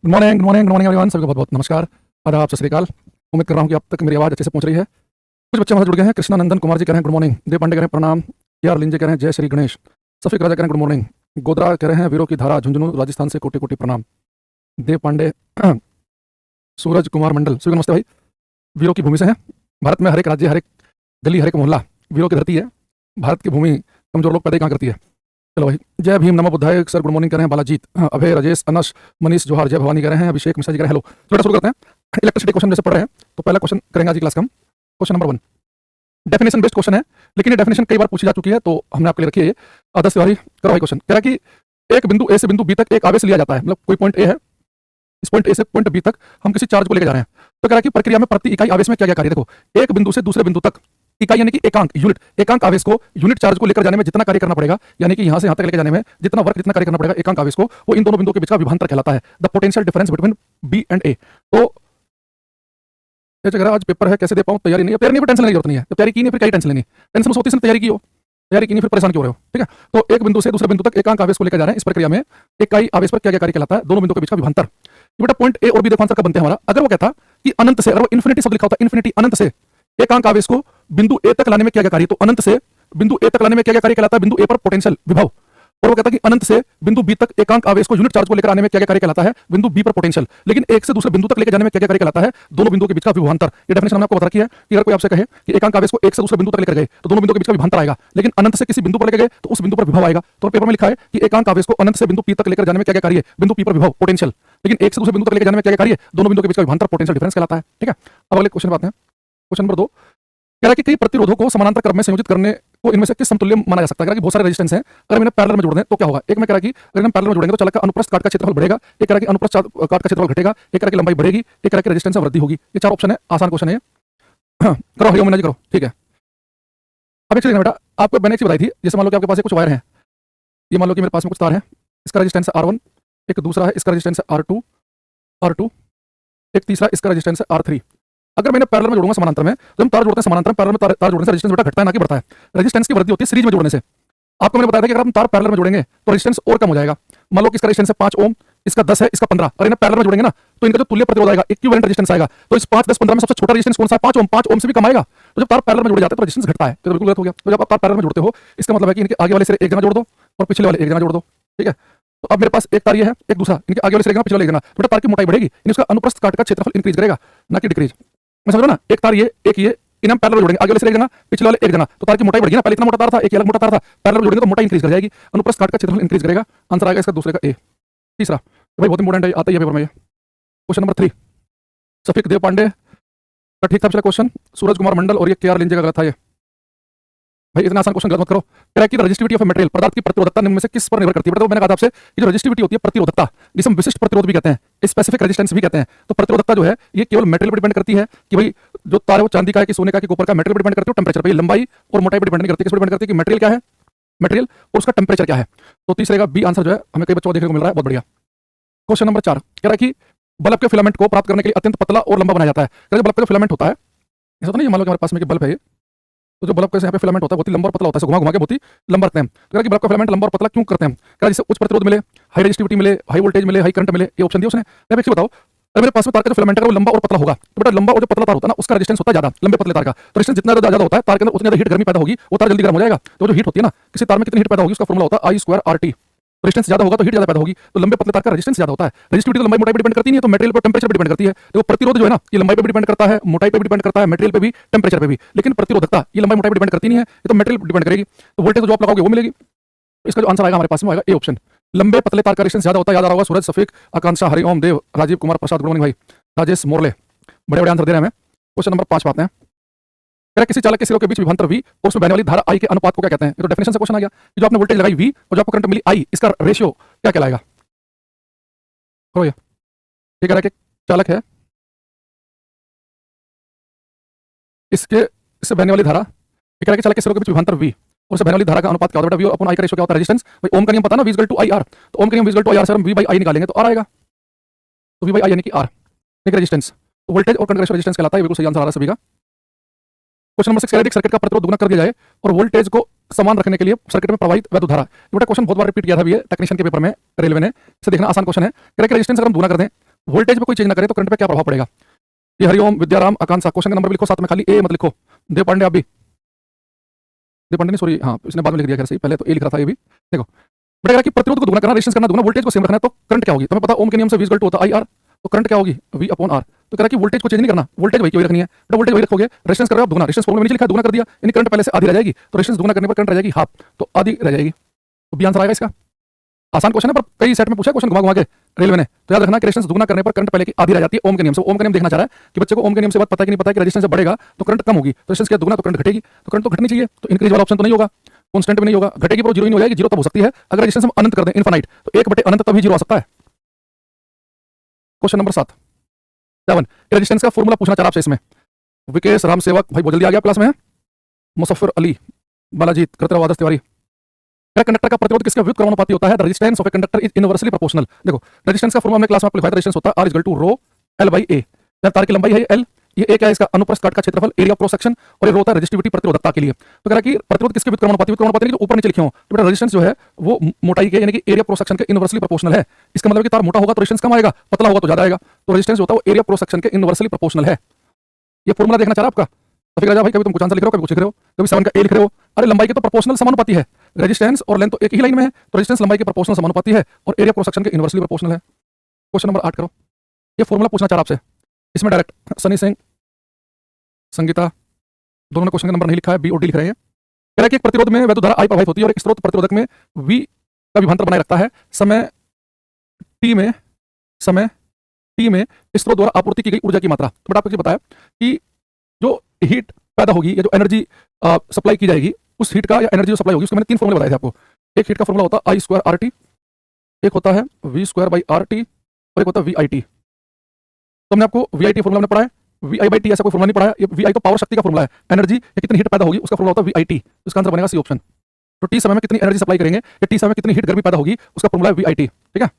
Good morning good morning good morning everyone. सभी को बहुत बहुत नमस्कार, आदाब, सत श्री अकाल। उम्मीद कर रहा हूँ कि अब तक मेरी आवाज़ अच्छे से पहुंच रही है। कुछ बच्चे हमारे जुड़ गए हैं। कृष्णा नंदन कुमार जी कह रहे हैं गुड मॉर्निंग। देव पांडे कह रहे हैं प्रणाम। के.आर. लिंजे कह रहे हैं जय श्री गणेश। सफीक राजा कह रहे हैं गुड मॉर्निंग। गोदरा कह रहे हैं वीरों की धारा झुंझुनू राजस्थान से कोटि कोटि प्रणाम। देव पांडे सूरज कुमार मंडल सभी को नमस्ते भाई। वीरों की भूमि से हैं। भारत में हर एक राज्य, हर एक गली, हर एक मोहल्ला वीरों की धरती है। भारत की भूमि कमजोर लोग पैदा कहाँ करती है। चलो भाई, जय भीम नमो बुद्धाय सर गुड मॉर्निंग कह रहे हैं बालाजीत। अभय, राजेश, अनस, मनीष जोहार, जय भवानी कह रहे हैं। अभिषेक मिश्रा जी कह रहे हैं हेलो। तो बेटा शुरू करते हैं। इलेक्ट्रिसिटी क्वेश्चन जैसे पढ़ रहे हैं तो पहला क्वेश्चन करेंगे आज की क्लास का हम। Question number 1 definition based question है, लेकिन ये डेफिनेशन कई बार पूछी जा चुकी है तो हमने आपके लिए रखी है। आदर्श तिवारी करो भाई क्वेश्चन। कह रहा है कि एक बिंदु ए से बिंदु बी तक एक आवेश लिया जाता है। मतलब कोई पॉइंट ए है, इस पॉइंट ए से पॉइंट बी तक हम किसी चार्ज को लेकर जा रहे हैं। तो कह रहा है कि प्रक्रिया में प्रति इकाई आवेश में क्या क्या कार्य। देखो, एक बिंदु से दूसरे बिंदु तक इकाई यानी कि एकांक यूनिट, एकांक आवेश को यूनिट चार्ज को लेकर जाने में जितना कार्य करना पड़ेगा, यानी कि यहां से यहां तक लेकर जाने में जितना वर्क, जितना कार्य करना पड़ेगा एकांक आवेश को, वो इन दोनों बिंदुओं के बीच का विभवांतर कहलाता है। The potential difference between B and A. तो ये जगह आज पेपर है, कैसे दे पाऊं, तैयारी नहीं है। तैयारी नहीं, टेंशन लेने की जरूरत नहीं है। तो तैयारी की नहीं फिर क्या टेंशन लेनी। टेंशन होती है तैयारी की हो, तैयारी की नहीं फिर परेशान क्यों रहे हो। ठीक है, तो एक बिंदु से दूसरे बिंदु तक एकांक आवेश को लेकर जा रहे हैं। इस प्रक्रिया में इकाई आवेश पर क्या क्या कार्य कहलाता है, दोनों बिंदुओं के बीच का विभवांतर। ये बेटा पॉइंट ए और बी देखो आंसर का बनते हैं हमारा। अगर वो कहता कि अनंत से, अगर वो इन्फिनिटी शब्द लिखा होता, इन्फिनिटी अनंत से एकांक आवेश को बिंदु ए तक लाने में क्या क्या कार्य, तो अनंत से बिंदु ए तक लाने में क्या क्या कार्य कहलाता है, बिंदु ए पर पोटेंशियल विभव। और वो कहता है कि अनंत से बिंदु बी तक एकांक आवेश को यूनिट चार्ज को लेकर आने में क्या क्या कार्य कहलाता है, बिंदु बी पर पोटेंशियल। लेकिन एक से दूसरे बिंदु तक लेकर जाने में क्या क्या कार्य कहलाता है, दोनों बिंदुओं के बीच का विभवांतर। ये डेफिनेशन हमने आपको बता रखी है कि अगर कोई आपसे कहे कि एकांक आवेश को एक से दूसरे बिंदु तक लेकर गए तो दोनों बिंदुओं के बीच का विभवांतर आएगा, लेकिन अनंत से किसी बिंदु पर लेकर गए तो उस बिंदु पर विभव आएगा। तो पेपर में लिखा है कि एकांक आवेश को अनंत से बिंदु पी तक लेकर जाने में क्या क्या कार्य, बिंदु पी पर विभव पोटेंशियल, लेकिन एक से दूसरे बिंदु तक लेकर जाने में क्या क्या कार्य, दोनों बिंदुओं के बीच का विभवांतर पोटेंशियल डिफरेंस कहलाता है। ठीक है, अब अगले क्वेश्चन बात है। क्वेश्चन नंबर 2 कह रहा है कि कई प्रतिरोधों को समानांतर क्रम में संयोजित करने को इनमें से किस समतुल्य माना जा सकता है। कह रहा है कि बहुत सारे रेजिस्टेंस हैं, अगर इन्हें पैरेलल में जोड़ दें तो क्या होगा। एक में कह रहा है कि अगर हम पैरेलल में जोड़ेंगे तो चालक का अनुप्रस्थ काट का क्षेत्रफल बढ़ेगा, एक कह रहा है कि अनुप्रस्थ काट का क्षेत्रफल घटेगा, एक कह रहा है कि लंबाई बढ़ेगी, एक कह रहा है कि रेजिस्टेंस में वृद्धि होगी। ये चार ऑप्शन है, आसान क्वेश्चन है। करो हरिओम मीना जी करो। ठीक है, अब एक चीज बेटा आपको मैंने एक चीज बताई थी। जैसे मान लो कि आपके पास कुछ वायर है, ये मान लो कि मेरे पास में कुछ तार है, इसका रेजिस्टेंस है R1, एक दूसरा है इसका रेजिस्टेंस है R2, एक तीसरा इसका रेजिस्टेंस है R3। अगर मैंने पैरेलल में जोड़ूंगा समानांतर में, तो हम तार जोड़ते हैं समानांतर में, पैरेलल में तार जोड़ने से रेजिस्टेंस बेटा घटता है ना कि बढ़ता है। रेजिस्टेंस की वृद्धि होती है सीरीज में जोड़ने से। आपको मैंने बताया था कि अगर हम तार पैरेलल में जोड़ेंगे तो रेजिस्टेंस और कम हो जाएगा। मान लो कि इसका रेजिस्टेंस है 5 ओम, इसका 10 है, इसका 15। अगर इन्हें पैरेलल में जोड़ेंगे ना तो इनका जो तुल्य प्रतिरोध आएगा, इक्विवेलेंट रेजिस्टेंस आएगा, तो इस 5, 10, 15 में सबसे छोटा रेजिस्टेंस कौन सा है, 5 ओम। 5 ओम से भी कम आएगा। तो जब तार पैरेलल में जुड़ जाते हैं तो रेजिस्टेंस घटता है, तो बिल्कुल गलत हो गया। तो जब आप तार पैरेलल में जोड़ते हो, इसका मतलब है कि इनके आगे वाले सिरे एक जगह जोड़ दो और पिछले वाले एक जगह जोड़ दो। ठीक है, तो अब मेरे पास एक तार ये है, एक दूसरा, इनके आगे वाले सिरे पिछले वाले एक जगह, तो तार की मोटाई बढ़ेगी, इसका अनुप्रस्थ काट का क्षेत्रफल इंक्रीज करेगा ना कि डिक्रीज। मैं समझ रहा ना, एक तार ये, एक ये, इन्हें हम पैरेलल में जोड़ेंगे, आगे वाले से एक जगह, पिछले वाले एक जगह, तो तार की मोटाई बढ़ेगी ना। पहले इतना मोटा तार था, एक अलग मोटा तार था, पैरेलल में जोड़ेंगे तो मोटाई इंक्रीज कर जाएगी, अनुप्रस्थ काट का क्षेत्रफल इंक्रीज करेगा। आंसर आएगा इसका दूसरे का ए। तीसरा भाई बहुत इंपॉर्टेंट है, आता ही है पेपर में। क्वेश्चन नंबर 3 सफीक देव पांडे का ठीक था पिछला क्वेश्चन, सूरज कुमार मंडल और ये के.आर. लिंजे का गलत था। ये भाई इतना आसान क्वेश्चन गलत मत करो। कह रहा है कि रजिस्टिविटी ऑफ ए मटेरियल, पदार्थ की प्रतिरोधकता निम्न में से किस पर निर्भर करती है। तो मैंने कहा था आपसे कि जो रजिस्टिविटी होती है प्रतिरोधकता, जिसे हम विशिष्ट प्रतिरोध भी कहते हैं, स्पेसिफिक रेजिस्टेंस भी कहते हैं। तो प्रतिरोधकता जो है ये केवल मटेरियल पर डिपेंड करती है कि भाई जो तार है वो चांदी का है कि सोने का कि कॉपर का, मटेरियल पर डिपेंड करती है, टेम्परेचर पर। लंबाई और मोटाई पर डिपेंड नहीं करती, किस पर डिपेंड करती है कि मटेरियल क्या है, मटेरियल और उसका टेम्परेचर क्या है। तो तीसरे का बी आंसर जो है हमें कई बच्चों को देखने को मिल रहा है, बहुत बढ़िया। क्वेश्चन नंबर 4 कह रहा है कि बल्ब के फिलामेंट को प्राप्त करने के लिए अत्यंत पतला और लंबा बनाया जाता है। कह रहा है बल्ब का जो फिलामेंट होता है, ऐसा तो नहीं मान लो कि हमारे पास में बल्ब है ये, तो जो बल्ब का यहाँ पे फिलामेंट होता है बहुत ही लंबा और पतला होता है, घुमा घुमा के बहुत ही लंबा रखते हैं। तो कह रहा है कि बल्ब का फिलामेंट लंबा और पतला क्यों करते हैं। कह रहा है जिससे उच्च प्रतिरोध मिले, हाई रेजिस्टिविटी मिले, हाई वोल्टेज मिले, हाई करंट मिले, ये ऑप्शन दिया उसने। मैं एक बताओ, अगर मेरे पास में तार का जो फिलामेंट है वो लंबा और पतला होगा, तो बेटा लंबा और जो पतला तार होता है ना उसका रेजिस्टेंस होता है ज्यादा, लंबे पतले तार का। तो रेजिस्टेंस जितना ज्यादा होता है तार के अंदर उतनी ज्यादा हीट गर्मी पैदा होगी, वो तार जल्दी गर्म हो जाएगा। तो जो हीट होती है ना, किसी तार में कितनी हीट पैदा होगी उसका फॉर्मूला होता है I²RT। रेजिस्टेंस ज्यादा होगा तो हीट ज्यादा पैदा होगी, तो लंबे पतले तार का रेजिस्टेंस ज्यादा होता है। रेजिस्टिविटी तो लंबाई मोटाई पर डिपेंड करती नहीं है, तो मटेरियल पर टेम्परेचर पर डिपेंड करती है। तो प्रतिरोध जो है ना ये लंबाई पर भी डिपेंड करता है, मोटाई पर भी डिपेंड करता है, मटेरियल पे भी, टेम्परेचर पे भी। लेकिन प्रतिरोधकता ये लंबाई मोटाई पर डिपेंड करती नहीं है, ये तो मटेरियल पर डिपेंड करेगी। तो वोल्टेज जो आप लगाओगे वो मिलेगी। इसका जो आंसर आएगा हमारे पास में आएगा ए ऑप्शन, लंबे पतले तार का रेजिस्टेंस ज्यादा होता है। याद आ रहा होगा सूरज, सफीक, आकांक्षा, हरिओम, देव, राजीव कुमार प्रसाद, गुड मॉर्निंग भाई, राजेश मोरले, बड़े बड़े आंसर दे रहे हैं हमें। क्वेश्चन नंबर 5 पाते हैं। किसी चालक के सिरों के बीच विभवांतर V और उसमें बहने वाली धारा I के अनुपात को क्या कहते हैं। तो डेफिनेशन से क्वेश्चन आ गया कि जो आपने वोल्टेज लगाई V और जो आपको करंट मिली I, इसका रेशियो क्या कहलाएगा। करो ये कह रहा है कि चालक है, इससे बहने वाली धारा, कह रहा है कि चालक के सिरों के बीच विभवांतर V और उससे बहने वाली धारा का अनुपात क्या होता है। V अपॉन I का रेशियो क्या होता है, रेजिस्टेंस। भाई ओम का नियम पता ना, V इक्वल टू IR। तो ओम का नियम V इक्वल टू IR से हम V/I निकालेंगे तो R आएगा। तो V/I यानी कि R रेजिस्टेंस। तो वोल्टेज और करंट रेशियो रेजिस्टेंस कहलाता है। बिल्कुल सही आंसर आ रहा है सभी का। क्वेश्चन नंबर 6 इलेक्ट्रिक सर्किट का प्रतिरोध दुगना कर दिया जाए और वोल्टेज को समान रखने के लिए सर्किट में प्रवाहित वैद्युत धारा। ये बेटा क्वेश्चन बहुत बार रिपीट किया था भी टेक्नीशियन के पेपर में, रेलवे ने। इसे देखना आसान क्वेश्चन है। कह रहा है कि रेजिस्टेंस अगर हम दुगना कर दें वोल्टेज में कोई चेंज ना करे तो करंट पे क्या प्रभाव पड़ेगा? ये हरिओम, विद्याराम, आकांक्षा, क्वेश्चन का नंबर भी लिखो, साथ में खाली ए मत लिखो। देव पांडे आप भी, देव पांडे नहीं सॉरी, हाँ इसने बाद में लिख दिया खैर सही, पहले तो ए लिख रहा था ये भी। देखो बेटा कह रहा कि प्रतिरोध को दुगना करना, रेजिस्टेंस करना दुगना, वोल्टेज को सेम रखना है, तो करंट क्या होगी? तुम्हें पता ओम के नियम से V इक्वल टू होता है आई आर, तो करंट क्या होगी? V अपॉन आर। तो कह रहा कि वोल्टेज को चेंज नहीं करना, वोल्टेज वही की वही रखनी है। बेटा वोल्टेज वही रखोगे, रेजिस्टेंस कर रहे हो आप दुगना, रेजिस्टेंस फॉर्मूला में नीचे लिखा है दुगना कर दिया, यानी करंट पहले से आधी रह जाएगी, तो रेजिस्टेंस दुगना करने पर करंट रह जाएगी हाफ, तो आधी रह जाएगी। तो बी आंसर आएगा इसका। आसान क्वेश्चन है पर कई सेट में पूछा क्वेश्चन घुमा घुमा के रेलवे ने, तो याद रखना कि रेजिस्टेंस दुगना करने पर करंट पहले की आधी रह जाती है ओम के नियम से। ओम का नियम देखना चाह रहा है कि बच्चे को ओम के नियम से बात पता है कि नहीं पता है कि रेजिस्टेंस जब बढ़ेगा तो करंट कम होगी, तो रेजिस्टेंस क्या दुगना तो करंट घटेगी, तो करंट तो घटनी चाहिए, तो इंक्रीज वाला ऑप्शन तो नहीं होगा, कांस्टेंट भी नहीं होगा, घटेगी पर जीरो ही नहीं हो जाएगी, जीरो तब हो सकती है अगर रेजिस्टेंस हम अनंत कर दें, इनफाइनाइट, तो 1 बटे अनंत तभी जीरो आ सकता है। क्वेश्चन नंबर 7 रेजिस्टेंस का फॉर्मूला पूछना चाह रहा आपसे इसमें। विकेश राम सेवक भाई बहुत जल्दी आ गया क्लास में, मुसफ्फर अली, बालाजी करते रहो, आदर्श तिवारी। कंडक्टर का प्रतिरोध किसके व्युत्क्रमानुपाती होता है? The resistance of a conductor is inversely proportional. देखो रेजिस्टेंस का फॉर्मूला हमने क्लास में आपको लिखा था, रेजिस्टेंस होता है R equal to rho L by A। जब तार की लंबाई है L, ये A क्या है? इसका अनुप्रस्थ काट का क्षेत्रफल, एरिया क्रॉस सेक्शन, और ये रो होता है रेजिस्टिविटी प्रतिरोधकता के लिए। तो कह रहा है कि प्रतिरोध किसके व्युत्क्रमानुपाती, व्युत्क्रमानुपाती जो ऊपर नीचे लिखे हो, तो बेटा रेजिस्टेंस जो है वो मोटाई के यानी कि एरिया क्रॉस सेक्शन के इनवर्सली प्रोपोर्शनल है। इसका मतलब कि तार मोटा होगा तो रेजिस्टेंस कम आएगा, पतला होगा तो ज्यादा आएगा, तो रेजिस्टेंस जो होता है वो एरिया क्रॉस सेक्शन के इनवर्सली प्रोपोर्शनल है। ये फॉर्मूला देखना चाह रहा आपका, तो फिर राजा भाई कभी तुम कुछ आंसर लिख रहे हो, कभी कुछ लिख रहे हो, कभी 7 का ए लिख रहे हो। अरे लंबाई के तो प्रोपोर्शनल समानुपाती है, रेजिस्टेंस और लेंथ तो एक ही लाइन में है, तो रेजिस्टेंस लंबाई के प्रोपोर्शनल समानुपाती है और एरिया क्रॉस सेक्शन के इनवर्सली प्रोपोर्शनल है। क्वेश्चन नंबर 8 करो, ये फॉर्मूला पूछना चाह रहा आपसे, इसमें डायरेक्ट सनी सिंह, संगीता दोनों ने क्वेश्चन का नंबर नहीं लिखा है, बी और डी लिख रहे हैं। कह रहा है कि एक प्रतिरोध में वैद्युत धारा I प्रवाहित होती है और एक स्रोत प्रतिरोधक में V का विभवांतर बनाए रखता है। समय t में स्रोत द्वारा आपूर्ति की गई ऊर्जा की मात्रा। तो बट आपको बताया कि जो हीट पैदा होगी या जो एनर्जी सप्लाई की जाएगी, उस हीट का या एनर्जी जो सप्लाई होगी उसके मैंने 3 फॉर्मूले बताए थे आपको। एक हीट का फॉर्मूला होता है I स्क्वायर RT, एक होता है V स्क्वायर बाई RT और एक होता है VIT। तो हमने आपको VIT फॉर्मूला हमने पढ़ा है, VI बाई टी ऐसा कोई फॉर्मूला नहीं पढ़ा है। ये VI तो पावर शक्ति का फॉर्मूला है, एनर्जी या कितनी हीट पैदा होगी उसका फॉर्मूला होता है VIT। इसका आंसर बनेगा सी ऑप्शन। तो टी समय में कितनी एनर्जी सप्लाई करेंगे या टी समय में कितनी हीट गर्मी पैदा होगी उसका फॉर्मूला है VIT। ठीक है,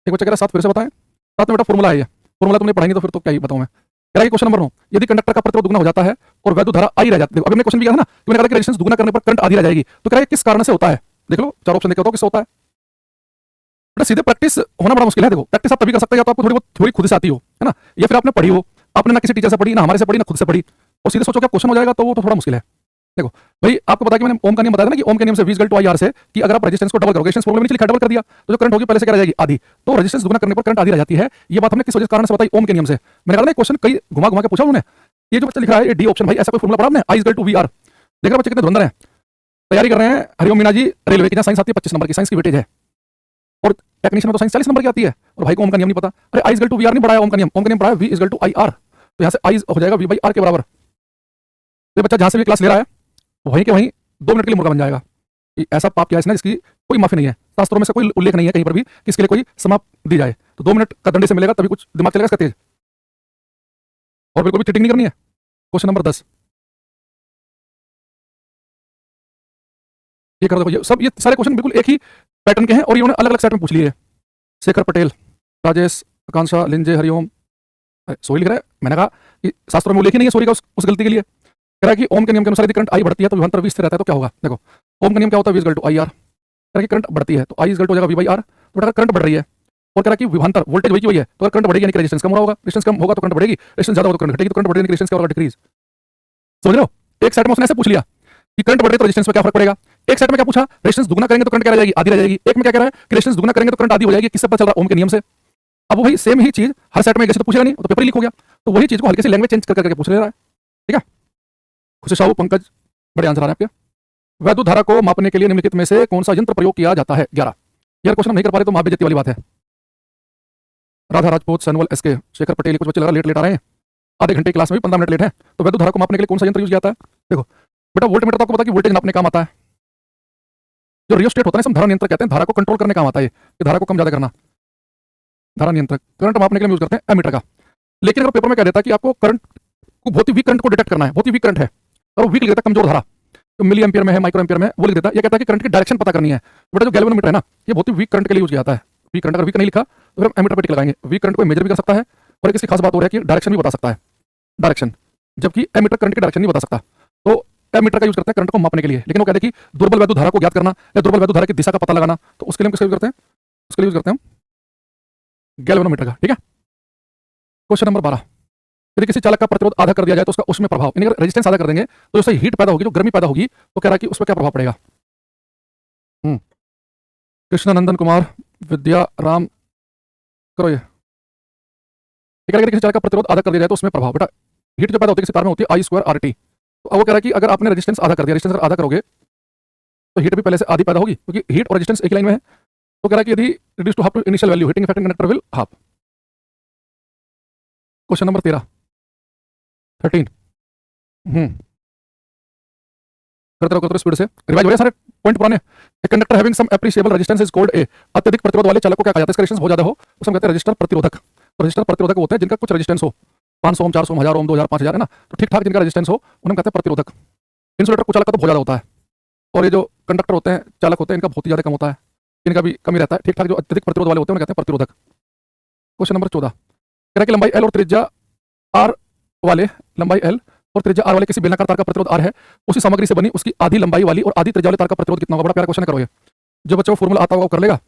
एक बच्चा कह रहा है 7 फिर से बताएं, 7 में बेटा फॉर्मूला है, ये फॉर्मूला तुमने पढ़ाएंगे तो फिर तो क्या ही बताऊं मैं। कह रहा है क्वेश्चन नंबर 9, यदि कंडक्टर का प्रतिरोध दुगना हो जाता है और वैद्युत धारा I रह जाती है। अभी मैंने क्वेश्चन भी किया था ना कि मैंने कहा कि रेजिस्टेंस दुगना करने पर करंट आधी रह जाएगी, तो कह रहा है किस कारण से होता है? देख लो 4 ऑप्शन देखे हो किससे होता है। बेटा सीधे प्रैक्टिस होना बड़ा मुश्किल है। देखो प्रैक्टिस आप तभी कर सकते हैं या तो आपको थोड़ी बहुत थ्योरी खुद से आती हो, है ना, या फिर आपने पढ़ी हो, आपने ना किसी टीचर से पढ़ी, ना हमारे से पढ़ी, ना खुद से पढ़ी, और सीधे सोचो क्या क्वेश्चन हो जाएगा, तो वो तो थोड़ा मुश्किल है। देखो भाई आपको पता कि मैंने ओम का नियम बताया था ना कि ओम के नियम से V इक्वल टू IR से कि अगर आप रेजिस्टेंस को डबल करोगे, रेजिस्टेंस फॉर्मूला में नीचे लिखा डबल कर दिया तो जो करंट होगी पहले से क्या रह जाएगी? आधी। तो रेजिस्टेंस दुगना करने पर करंट आधी रह जाती है। ये बात हमने किस वजह कारण से बताई? ओम के नियम से। मैंने कहा ना क्वेश्चन कई घुमा घुमा के पूछा उन्होंने। ये जो बच्चा लिख रहा है ये डी ऑप्शन, भाई ऐसा कोई फॉर्मूला पढ़ा आपने? I equal to VR। देखा बच्चे कितने धुरंधर हैं, तैयारी कर रहे हैं। हरिओम मीना जी रेलवे की, साइंस आती है 25 नंबर की, साइंस की वेटेज है, और टेक्नीशियन में तो साइंस 40 नंबर की आती है, और भाई को ओम का नियम नहीं पता। अरे I इक्वल टू VR नहीं पढ़ा है, ओम का नियम पढ़ा है V इक्वल टू IR। तो यहाँ से I हो जाएगा V बाई R के बराबर। तो बच्चा जहां से भी क्लास ले रहा है वहीं के वहीं 2 मिनट के लिए मुर्गा बन जाएगा। ऐसा पाप किया इसने जिसकी कोई माफी नहीं है, शास्त्रों में से कोई उल्लेख नहीं है कहीं पर भी कि इसके लिए कोई समाप्त दी जाए। तो 2 मिनट का दंडे से मिलेगा तभी कुछ दिमाग चलेगा इसका तेज, और बिल्कुल भी चीटिंग नहीं करनी है। क्वेश्चन नंबर 10, ये कर दो। ये सारे क्वेश्चन बिल्कुल एक ही पैटर्न के हैं और ये उन्होंने अलग अलग सेट में पूछ लिए। शेखर पटेल, राजेश, आकांक्षा, लिंजे, हरिओम, सोई लिख रहा है। मैंने कहा कि शास्त्रों में उल्लेख ही नहीं है सोई का उस गलती के लिए। कह रहा है कि ओम के नियम के अनुसार यदि करंट I बढ़ती है तो विभवांतर V स्थिर रहता है, तो क्या होगा? देखो ओम का नियम क्या होता है? V equal to IR। कह रहा है कि करंट बढ़ती है तो I इक्वल टू हो जाएगा V बाई R। तो बेटा करंट बढ़ रही है और कह रहा है कि विभवांतर वोल्टेज वही की वही है, तो अगर करंट बढ़ेगी यानी कि रेजिस्टेंस कम हो रहा होगा, रेजिस्टेंस कम होगा तो करंट बढ़ेगी, रेजिस्टेंस ज्यादा होगा तो करंट घटेगी, तो करंट बढ़ेगी यानी कि रेजिस्टेंस क्या होगा? डिक्रीज। समझ रहे हो? एक सेट में उसने ऐसे पूछ लिया कि करंट बढ़ रही है तो रेजिस्टेंस में क्या फर्क पड़ेगा। एक सेट में क्या पूछा? रेजिस्टेंस दुगना करेंगे तो करंट क्या रह जाएगी? आधी रह जाएगी। एक में क्या कह रहा है कि रेजिस्टेंस दुगना करेंगे तो करंट आधी हो जाएगी। किससे पता चल रहा है? ओम के नियम से। अब वो भाई सेम ही चीज हर सेट में जैसे तो पूछेगा नहीं, तो पेपर लीक हो गया, तो वही चीज को हल्के से लैंग्वेज चेंज कर करके पूछ ले रहा है। ठीक है, खुशी साहू, पंकज, बड़े आंसर आ रहे हैं आपके। वैद्युत धारा को मापने के लिए निम्नलिखित में से कौन सा यंत्र प्रयोग किया जाता है? 11। यार क्वेश्चन नहीं कर पा रहे तो माप बेइज्जती वाली बात है। राधा राजपूत, सनवल, SK, शेखर पटेल, कुछ बच्चे लगा लेट आ रहे हैं, आधे घंटे क्लास में भी 15 मिनट लेट है। तो वैद्युत धारा को मापने के लिए कौन सा यंत्र यूज किया जाता है? देखो बेटा वोल्टमीटर तो आपको पता कि वोल्टेज नापने काम आता है। जो रियोस्टेट होता है इसमें धारा नियंत्रक कहते हैं, धारा को कंट्रोल करने काम आता है, कि धारा को कम ज्यादा करना, धारा नियंत्रक। करंट मापने के लिए यूज करते हैं एमीटर का। लेकिन अगर पेपर में कह देता है कि आपको करंट को बहुत ही वीक करंट को डिटेक्ट करना है, बहुत ही वीक करंट है, और वीक लिख देता कमजोर धारा, तो मिली एम्पियर में है, माइक्रो एम्पियर में, वो लिख देता है। ये कहता है कि करंट की डायरेक्शन पता करनी है। बेटा जो गैल्वेनोमीटर है ना, ये बहुत ही वीक करंट के लिए यूज किया जाता है। वीक करंट, अगर वीक नहीं लिखा तो फिर हम एमीटर पे टिक लगाएंगे। वीक करंट को मेजर भी कर सकता है, और एक इसकी खास बात हो रहा है कि डायरेक्शन भी बता सकता है, डायरेक्शन, जबकि एमीटर करंट की डायरेक्शन नहीं बता सकता। तो एमीटर का यूज करते हैं करंट को मापने के लिए। लेकिन वो कहते हैं कि दुर्बल वैद्युत धारा को ज्ञात करना या दुर्बल वैद्युत धारा की दिशा का पता लगाना, तो उसके लिए हम किसका यूज करते हैं? उसके लिए यूज करते हैं गैल्वेनोमीटर का, ठीक है। क्वेश्चन नंबर 12, यदि किसी चालक का प्रतिरोध आधा कर दिया जाए तो उसका उसमें प्रभाव, यानी अगर रेजिस्टेंस आधा कर देंगे तो उससे हीट पैदा होगी, जो गर्मी पैदा होगी, तो कह रहा है कि उस पर क्या प्रभाव पड़ेगा। कृष्णानंदन कुमार, विद्या राम, करो ये। ठीक है, अगर किसी चालक का प्रतिरोध आधा कर दिया जाए तो उसमें प्रभाव, बेटा हीट जो पैदा होती है किसी तार में होती है I2RT। तो अब वो कह रहा है कि अगर आपने रेजिस्टेंस आधा कर दिया, रेजिस्टेंस अगर आधा करोगे तो हीट भी पहले से आधी पैदा होगी, क्योंकि हीट और रेजिस्टेंस एक ही लाइन में है। तो कह रहा है कि यदि reduce to half to initial value, heating effect in conductor will half. Question number 13 करते रहो स्पीड से, रिवाइज हो गया सारे पॉइंट पुराने। एक conductor having some appreciable resistance is called a. अत्यधिक प्रतिरोध वाले चालक को क्या कहा जाता है, इसका रेजिस्टेंस बहुत ज्यादा हो उसे हम कहते हैं रजिस्टर प्रतिरोधक। तो रजिस्टर प्रतिरोधक होते हैं जिनका कुछ रेजिस्टेंस हो, 500 ओम, 400 ओम, 1000 ओम, 2000, 5000 है ना, तो ठीक ठाक जिनका रेजिस्टेंस हो उन्हें हम कहते हैं प्रतिरोधक। इंसुलेटर कुचालक का तो बहुत ज्यादा होता है, और ये जो कंडक्टर होते हैं, चालक होते हैं, इनका बहुत ही ज्यादा कम होता है, इनका भी कमी रहता है। ठीक ठाक जो अत्यधिक प्रतिरोध वाले होते हैं उन्हें कहते हैं प्रतिरोधक। क्वेश्चन नंबर 14, कह रहा है कि लंबाई एल और त्रिज्या आर वाले, लंबाई एल और त्रिज्या आर वाले किसी बेलनाकार तार का प्रतिरोध आर है, उसी सामग्री से बनी उसकी आधी लंबाई वाली और आधी त्रिज्या वाले तार का प्रतिरोध कितना होगा। बड़ा प्यारा क्वेश्चन करोगे, जो बच्चों को फॉर्मूला आता होगा वो कर लेगा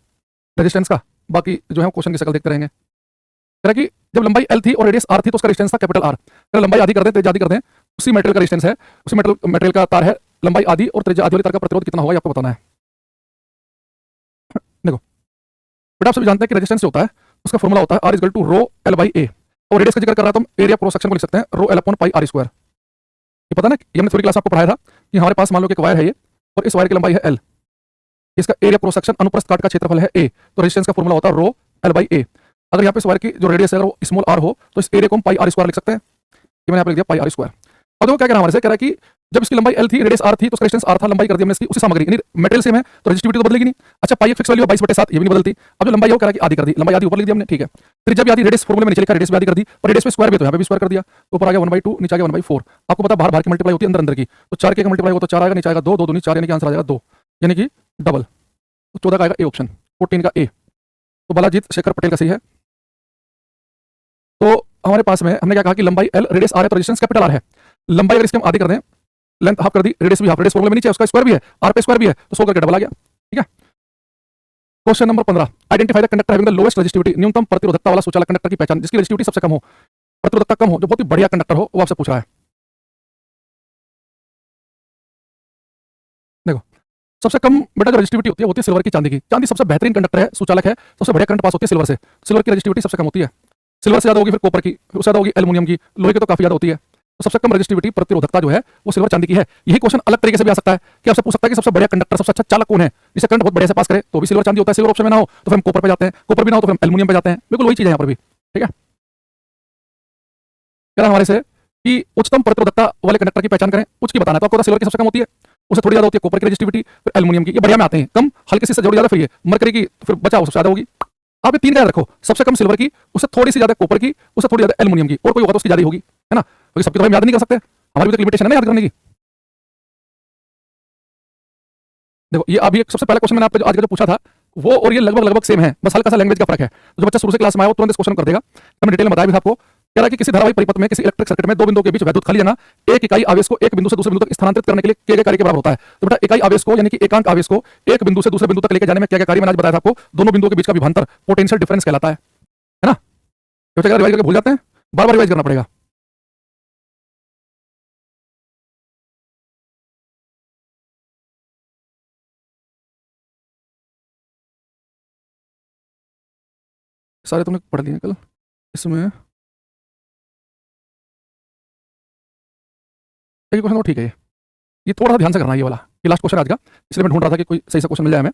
रेजिस्टेंस का, बाकी जो है क्वेश्चन की शक्ल देखते रहेंगे। कह रहा है कि जब लंबाई एल थी और रेडियस आर थी तो उसका रेजिस्टेंस था कैपिटल आर। लंबाई आधी कर दें, त्रिज्या आधी कर दें, उसी मेटेरियल का रेजिस्टेंस है, उसी मेटेरियल का तार है, लंबाई आधी और त्रिज्या आधी वाले तार का प्रतिरोध कितना होगा ये आपको बताना है। देखो बेटा, आप सभी जानते हैं कि रेजिस्टेंस जो होता है उसका फॉर्मूला होता है R equal to rho L by A, और रेडियस का जिक्र कर रहा है तो हम एरिया क्रॉस सेक्शन को लिख सकते हैं rho L upon pi r square. ये पता ना, ये हमने थोड़ी क्लास में आपको पढ़ाया था कि हमारे पास मान लो कि एक वायर है ये, और इस वायर की लंबाई है एल, इसका एरिया क्रॉस सेक्शन अनुप्रस्थ काट का क्षेत्रफल है ए, तो रेजिस्टेंस का फॉर्मूला होता है रो एल बाई ए। अगर यहाँ पे इस वायर की जो रेडियस है अगर वो स्मॉल आर हो तो इस एरिया को हम पाई आर स्क्वायर लिख सकते हैं, ये मैंने यहाँ पे लिख दिया पाई आर स्क्वायर। अब देखो क्या कह रहा है हमारे से, कह रहा है कि जब इसकी लंबाई एल थी, रेडियस आर थी, तो उसका रेजिस्टेंस आर था, लंबाई कर दी हमने इसकी उसी सामग्री, यानी मेटेरियल सेम है तो रेजिस्टिविटी तो बदलेगी नहीं। अच्छा, पाई एक फिक्स वैल्यू 22/7, ये भी नहीं बदलती। अब जो लंबाई है वो कह रहा है कि आधी कर दी, लंबाई आधी ऊपर लिख दी हमने, ठीक है। त्रिज्या भी आधी, रेडियस फॉर्मूले में नीचे लिखा रेडियस भी आधी कर दी, और रेडियस पे स्क्वायर भी तो यहाँ पे भी स्क्वायर कर दिया, तो ऊपर आ गया 1/2, नीचे आ गया 1/4। आपको पता बाहर बाहर की मल्टीप्लाई होती है अंदर अंदर की, तो 4 के मल्टीप्लाई हो तो 4 आएगा, नीचे आएगा 2, 2 दूनी 4, यानी कि आंसर आ जाएगा 2, यानी कि डबल। तो 14 का आएगा ए ऑप्शन, 14 का ए। तो बालाजीत शेखर पटेल का सही है। तो हमारे पास में हमने क्या कहा कि लंबाई एल, रेडियस आर है, तो रेजिस्टेंस कैपिटल आर है। लंबाई अगर इसके हम आधी कर दें, लेंथ हाफ कर दी, रेडियस भी हाफ, रेडियस फॉर्मूले में नीचे उसका स्क्वायर भी है, आर पे स्क्वायर भी है, तो 100 करके डबल आ गया, ठीक है। Question number 15, identify the conductor having the lowest resistivity, न्यूनतम प्रतिरोधकता वाला सुचालक कंडक्टर की पहचान, जिसकी रेजिस्टिविटी सबसे कम हो, प्रतिरोधकता कम हो, जो बहुत ही बढ़िया कंडक्टर हो, वो आपसे पूछ रहा है। देखो सबसे कम बेटा जो रेजिस्टिविटी होती है वो होती है सिल्वर की, चांदी की। चांदी सबसे बेहतरीन कंडक्टर है, सुचालक है, सबसे बढ़िया करंट पास होती है सिल्वर से। सिल्वर की रेजिस्टिविटी सबसे कम होती है, सिल्वर से ज्यादा होगी फिर कॉपर की, फिर उससे ज्यादा होगी एल्युमिनियम की, लोहे की तो काफी ज्यादा होती है। तो सबसे कम रेजिस्टिविटी प्रतिरोधकता जो है वो सिल्वर चांदी की है। यही क्वेश्चन अलग तरीके से भी आ सकता है कि आपसे पूछ सकता है कि सबसे बढ़िया कंडक्टर, सबसे अच्छा चालक कौन है, जिसे करंट बहुत बढ़िया से पास करे, तो भी सिल्वर चांदी होता है। सिल्वर ऑप्शन में ना हो तो फिर हम कॉपर पे जाते हैं, कॉपर भी ना हो तो फिर हम एल्युमिनियम पे जाते हैं, बिल्कुल वही चीज है यहाँ पर भी, ठीक है। कह रहा हमारे से कि उच्चतम प्रतिरोधकता वाले कंडक्टर की पहचान करें, उच्च की बताना है, तो आपको सिल्वर की सबसे कम होती है, उससे थोड़ी ज्यादा होती है कॉपर की रेजिस्टिविटी, फिर एल्युमिनियम की, ये बढ़िया में आते हैं, कम हल्के से जोड़ी ज्यादा, फिर ये मरकरी की, फिर बचा वो सबसे ज्यादा होगी। आप ये 3 का याद रखो, सबसे कम सिल्वर की, उससे थोड़ी सी ज्यादा कॉपर की, उससे थोड़ी ज्यादा एल्युमिनियम की, और कोई होगा तो उसकी ज्यादा होगी, है ना, क्योंकि सबकी तो हम याद नहीं कर सकते, हमारी भी तो लिमिटेशन है ना याद करने की। देखो ये अभी एक सबसे पहला क्वेश्चन मैंने आपको आज का जो पूछा था वो और ये लगभग लगभग सेम है, बस हल्का सा लैंग्वेज का फर्क है। तो जो बच्चा शुरू से क्लास में आया वो तुरंत इस क्वेश्चन कर देगा, तो मैंने डिटेल में बताया भी था आपको। कह रहा है कि किसी धारावाही परिपथ में, किसी इलेक्ट्रिक सर्किट में दो बिंदुओं के बीच वैद्युत खाली जगह एक इकाई आवेश को एक बिंदु से दूसरे बिंदु तक स्थानांतरित करने के लिए किए गए कार्य के बराबर होता है। तो बेटा इकाई आवेश को यानी कि एकांक आवेश को एक बिंदु से दूसरे बिंदु तक लेकर जाने में क्या क्या कार्य मैंने आज बताया था आपको, दोनों बिंदुओं के बीच का विभवांतर पोटेंशियल डिफरेंस कहलाता है ना। रिवाइज करके भूल जाते हैं, बार बार रिवाइज करना पड़ेगा। सारे तुमने पढ़ लिए कल, इसमें एक क्वेश्चन तो ठीक है, ये थोड़ा सा ध्यान से करना है, ये वाला ये लास्ट क्वेश्चन आज का, इसलिए मैं ढूंढ रहा था कि कोई सही सा क्वेश्चन मिल जाए हमें।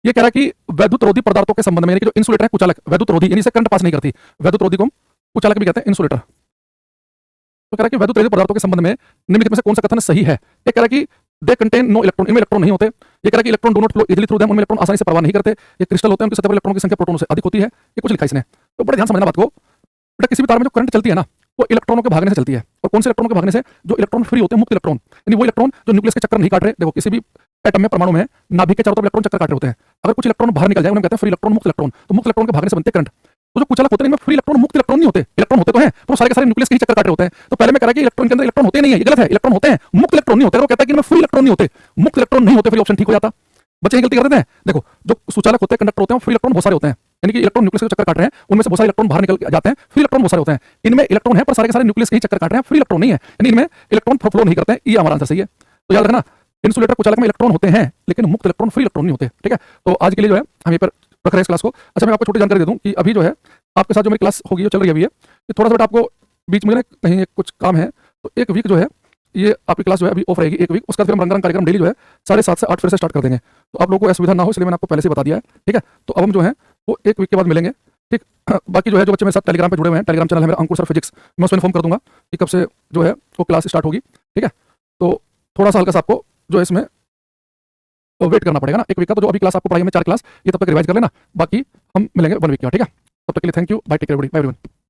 ये कह रहा है कि वैद्युत रोधी पदार्थों के संबंध में, यानी कि जो इंसुलेटर है कुचालक, वैद्युत रोधी यानी से करंट पास नहीं करती, वैद्युत रोधी को हम कुचालक भी कहते हैं, इंसुलेटर। तो कह रहा है कि वैद्युत रोधी पदार्थों के संबंध में निम्नलिखित में से कौन सा कथन सही है। ये कह रहा है कि दे कंटेन नो इलेक्ट्रॉन, इनमें इलेक्ट्रॉन नहीं होते। ये कह रहा है कि electron do not flow easily through them, उनमें इलेक्ट्रॉन आसानी से प्रवाह नहीं करते। ये क्रिस्टल होते हैं, उनकी सतह पर इलेक्ट्रॉन की संख्या प्रोटॉनों से अधिक होती है। ये कुछ लिखा इसने, तो बड़े ध्यान समझना बात को। बेटा किसी भी तार में जो करंट चलती है ना वो इलेक्ट्रॉनों के भागने से चलती है, और कौन से इलेक्ट्रॉनों के भागने से, जो इलेक्ट्रॉन फ्री होते हैं, मुक्त इलेक्ट्रॉन, यानी वो इलेक्ट्रॉन जो न्यूक्लियस के चक्कर नहीं काट रहे। देखो किसी भी एटम में, परमाणु में, नाभिक के चारों तरफ इलेक्ट्रॉन चक्कर काट रहे होते हैं, अगर कुछ इलेक्ट्रॉन बाहर निकल जाए उन्हें कहते हैं फ्री इलेक्ट्रॉन, मुक्त इलेक्ट्रॉन। तो मुक्त इलेक्ट्रॉन के भागने से बनते करंट। तो जो कुचालक होते हैं इनमें फ्री इलेक्ट्रॉन, मुक्त इलेक्ट्रॉन नहीं होते, इलेक्ट्रॉन होते तो हैं पर सारे के सारे न्यूक्लियस के ही चक्कर काट रहे होते हैं। तो पहले मैं कह रहा कि इलेक्ट्रॉन के अंदर इलेक्ट्रॉन होते नहीं है, ये गलत है, इलेक्ट्रॉन होते हैं, मुक्त इलेक्ट्रॉन नहीं होते। वो कहता है कि इनमें फ्री इलेक्ट्रॉन नहीं होते, मुक्त इलेक्ट्रॉन नहीं होते, फिर ऑप्शन ठीक हो जाता। बच्चे गलती कर देते हैं। देखो जो सुचालक होते हैं, कंडक्टर होते हैं, फ्री इलेक्ट्रॉन बहुत सारे होते हैं, यानी कि इलेक्ट्रॉन न्यूक्लियस के चक्कर काट रहे हैं, उनमें से बहुत सारे इलेक्ट्रॉन बाहर निकल जाते हैं, फ्री इलेक्ट्रॉन बहुत सारे होते हैं। इनमें इलेक्ट्रॉन है पर सारे के सारे न्यूक्लियस के ही चक्कर काट रहे हैं, फ्री इलेक्ट्रॉन नहीं है, यानी इनमें इलेक्ट्रॉन फ्लो नहीं करते हैं। ये हमारा आंसर सही है। तो याद रखना, इंसुलेटर कुचालक में इलेक्ट्रॉन होते हैं लेकिन मुक्त इलेक्ट्रॉन फ्री इलेक्ट्रॉन नहीं होते। ठीक है, तो आज के लिए जो है हम ये पर रख रहे हैं इस क्लास को। अच्छा, मैं आपको छोटी जानकारी दे दूं कि अभी जो है आपके साथ जो मेरी क्लास होगी, जो चल रही है अभी है, कि थोड़ा सा बेटा आपको बीच में ना कहीं कुछ काम है, तो एक वीक जो है ये आपकी क्लास जो है अभी ऑफ रहेगी एक वीक। उसका फिर हम रंगारंग कार्यक्रम डेली जो है 7:30 से 8 फिर से स्टार्ट कर देंगे। तो आप लोगों को असुविधा ना हो इसलिए मैंने आपको पहले से बता दिया है। ठीक है, तो अब हम जो है वो एक वीक के बाद मिलेंगे। ठीक, बाकी जो है जो बच्चे मेरे साथ टेलीग्राम पे जुड़े हुए हैं, टेलीग्राम चैनल है मेरा अंकुर सर फिजिक्स, मैं उसमें इन्फॉर्म कर दूंगा कि कब से जो है वो क्लास स्टार्ट होगी। ठीक है, तो थोड़ा सा हल्का सा आपको जो है इसमें तो वेट करना पड़ेगा ना एक वीक का। तो जो अभी क्लास आपको पढ़ाई में 4 क्लास, ये तब तक रिवाइज कर लेना, बाकी हम मिलेंगे 1 वीक के बाद। ठीक है, तब तक के लिए thank you, bye, take care everybody, bye everyone.